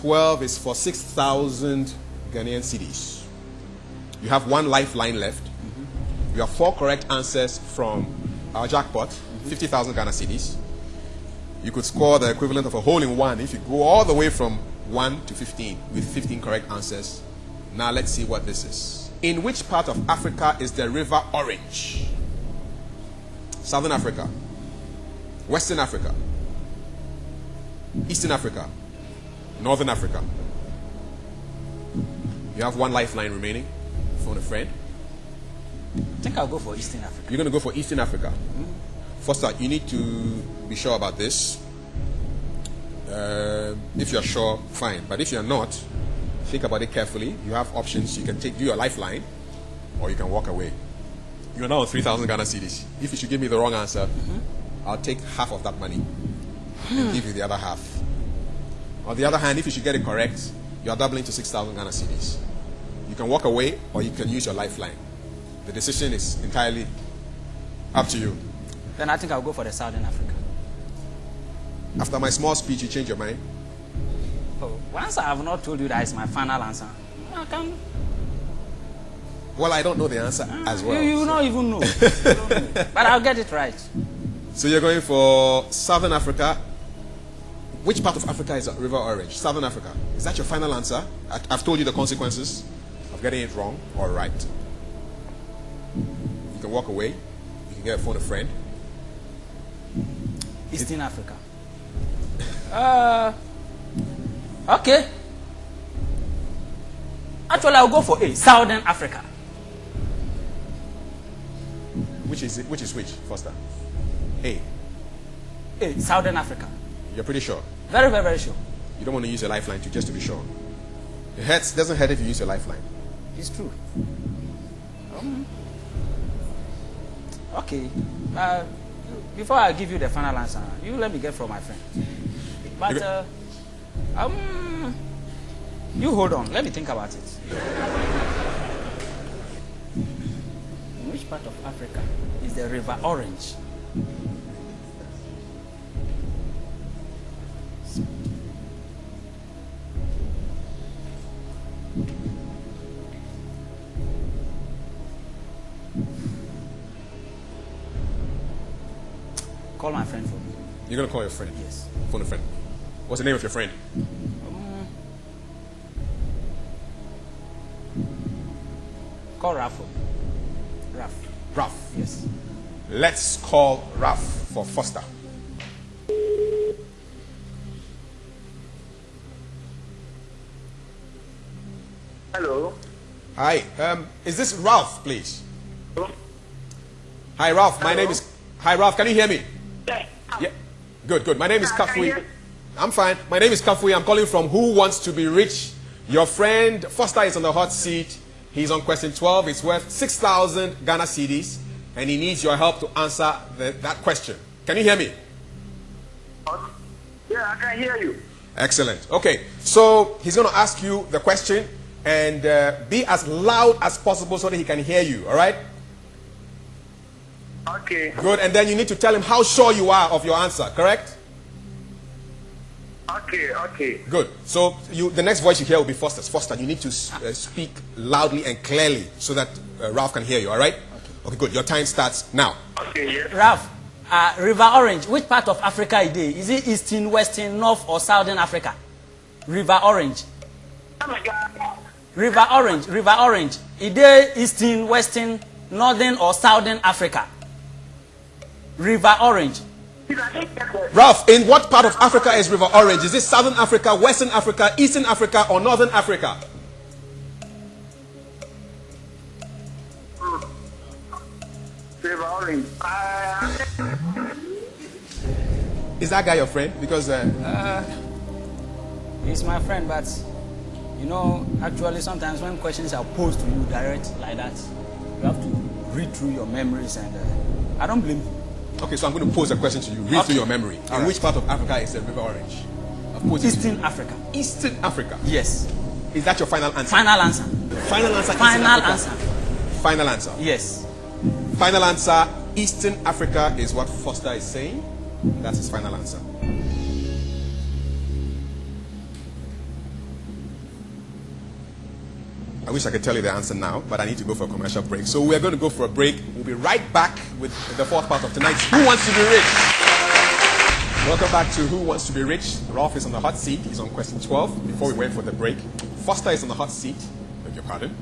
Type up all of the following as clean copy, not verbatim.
12 is for 6,000 Ghanaian cedis. You have one lifeline left. You have 4 correct answers from our jackpot, 50,000 Ghana cedis. You could score the equivalent of a hole in one if you go all the way from 1 to 15 with 15 correct answers. Now let's see what this is. In which part of Africa is the River Orange? Southern Africa, Western Africa, Eastern Africa, Northern Africa. You have one lifeline remaining. Phone a friend. I think I'll go for Eastern Africa. You're going to go for Eastern Africa. Foster, you need to be sure about this. If you're sure, fine. But if you're not, think about it carefully. You have options. You can do your lifeline, or you can walk away. You're now on 3,000 Ghana cedis. If you should give me the wrong answer, I'll take half of that money and give you the other half. On the other hand, if you should get it correct, you are doubling to 6,000 Ghana cedis. You can walk away, or you can use your lifeline. The decision is entirely up to you. Then I think I'll go for the Southern Africa. After my small speech, you change your mind? Oh, once I have not told you that it's my final answer, I can. Well, I don't know the answer as well. You don't even know. You don't know. But I'll get it right. So you're going for Southern Africa. Which part of Africa is River Orange? Southern Africa. Is that your final answer? I've told you the consequences of getting it wrong or right. You can walk away. You can get a phone a friend. Eastern Africa. Okay. Actually, I'll go for A. Southern Africa. Which is which, Foster? A. A. Southern Africa. You're pretty sure? Very, very, very sure. You don't want to use your lifeline just to be sure. It doesn't hurt if you use your lifeline. It's true. Okay. Before I give you the final answer, you let me get from my friend. But you hold on. Let me think about it. In which part of Africa is the River Orange? Call my friend for me. You're going to call your friend? Yes. Phone a friend. What's the name of your friend? Call Raf. Raf. Yes. Let's call Raf for Foster. Hello. Hi. Is this Ralph, please? Hello? Hi, Ralph. My Hello? name is. Hi, Ralph. Can you hear me? Yes. Yeah. Good. My name is Can Kafui. you- I'm fine. My name is Kafui. I'm calling from Who Wants to Be Rich. Your friend Foster is on the hot seat. He's on question 12. It's worth 6,000 Ghana cedis, and he needs your help to answer that question. Can you hear me? Yeah, I can hear you. Excellent. Okay. So he's going to ask you the question, and be as loud as possible so that he can hear you. All right? Okay. Good. And then you need to tell him how sure you are of your answer. Correct? Okay. Good. So the next voice you hear will be Foster's. Foster, you need to speak loudly and clearly so that Ralph can hear you. All right? Okay. Good. Your time starts now. Okay, yes. Ralph, River Orange, which part of Africa is it? Is it Eastern, Western, North, or Southern Africa? River Orange. Oh my God. River Orange. Is it Eastern, Western, Northern, or Southern Africa? River Orange. Ralph, in what part of Africa is River Orange? Is it Southern Africa, Western Africa, Eastern Africa, or Northern Africa? River Orange. Is that guy your friend? Because He's my friend, but actually sometimes when questions are posed to you direct like that, you have to read through your memories, and I don't blame you. okay, so I'm going to pose a question to you. Read through your memory. All In right. which part of Africa is the River Orange? I've posed it to Eastern you. Africa. Eastern Africa. Yes. Is that your final answer? Final answer. Final answer. Eastern Final Africa. answer. Final answer. Yes. Final answer. Eastern Africa is what Foster is saying. That's his final answer. I wish I could tell you the answer now, but I need to go for a commercial break. So we're going to go for a break. We'll be right back with the fourth part of tonight's Who Wants to Be Rich? Welcome back to Who Wants to Be Rich. Ralph is on the hot seat. He's on question 12 before we went for the break. Foster is on the hot seat. Beg your pardon.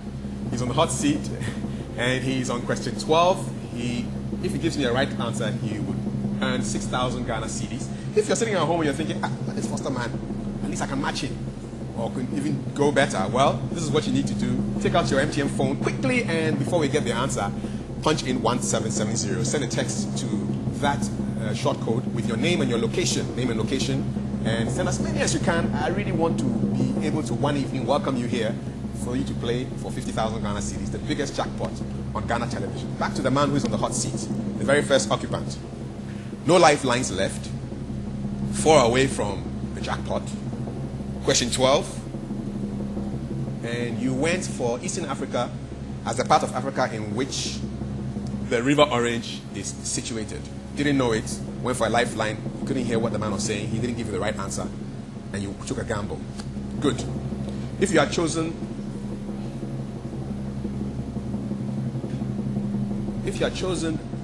He's on the hot seat and he's on question 12. If he gives me a right answer, he would earn 6,000 Ghana cedis. If you're sitting at home and you're thinking, this Foster man, at least I can match him, or could even go better, well, this is what you need to do. Take out your MTN phone quickly, and before we get the answer, punch in 1770. Send a text to that short code with your name and your location, and send as many as you can. I really want to be able to one evening welcome you here for you to play for 50,000 Ghana cedis, the biggest jackpot on Ghana television. Back to the man who's on the hot seat, the very first occupant. No lifelines left, 4 away from the jackpot. Question 12. And you went for Eastern Africa as a part of Africa in which the River Orange is situated. Didn't know it, went for a lifeline, you couldn't hear what the man was saying, he didn't give you the right answer, and you took a gamble. Good. If you had chosen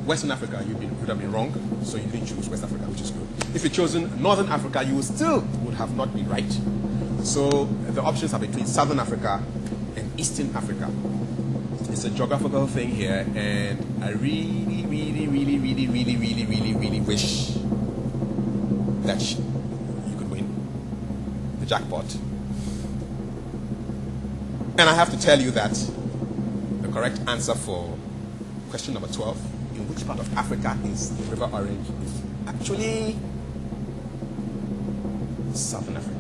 Western Africa, you would have been wrong, so you didn't choose West Africa, which is good. If you'd chosen Northern Africa, you would have not been right. So the options are between Southern Africa and Eastern Africa. It's a geographical thing here, and I really wish that you could win the jackpot. And I have to tell you that the correct answer for question number 12, in which part of Africa is the River Orange, is actually Southern Africa.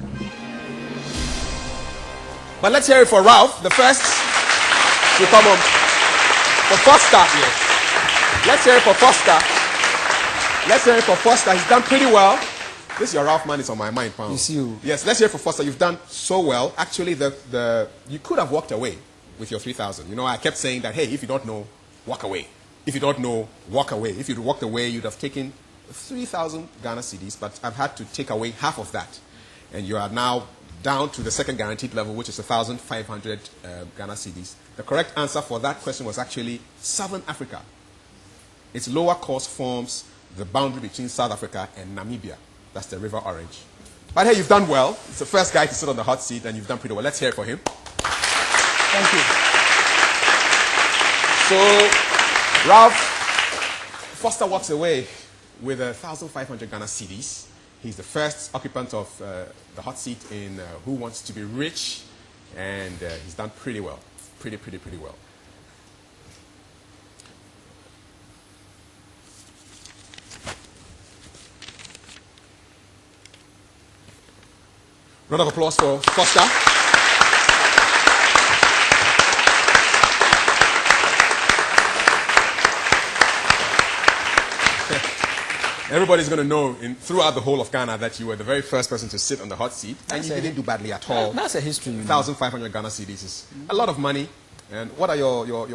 But let's hear it for Ralph, the first to come on. For Foster. Yes. Let's hear it for Foster. He's done pretty well. This your Ralph man is on my mind, Pound. It's you. Yes, let's hear it for Foster. You've done so well. Actually, you could have walked away with your 3,000. You know, I kept saying that, hey, if you don't know, walk away. If you don't know, walk away. If you'd walked away, you'd have taken 3,000 Ghana cedis, but I've had to take away half of that. And you are now down to the second guaranteed level, which is 1,500 Ghana cedis. The correct answer for that question was actually Southern Africa. Its lower course forms the boundary between South Africa and Namibia. That's the River Orange. But hey, you've done well. It's the first guy to sit on the hot seat, and you've done pretty well. Let's hear it for him. Thank you. So, Ralph, Foster walks away with 1,500 Ghana cedis. He's the first occupant of the hot seat in Who Wants to Be Rich, and he's done pretty well. Pretty well. Round of applause for Foster. Everybody's going to know throughout the whole of Ghana that you were the very first person to sit on the hot seat, and you didn't do badly at all. That's a history. 1,500 Ghana cedis is a lot of money. And what are your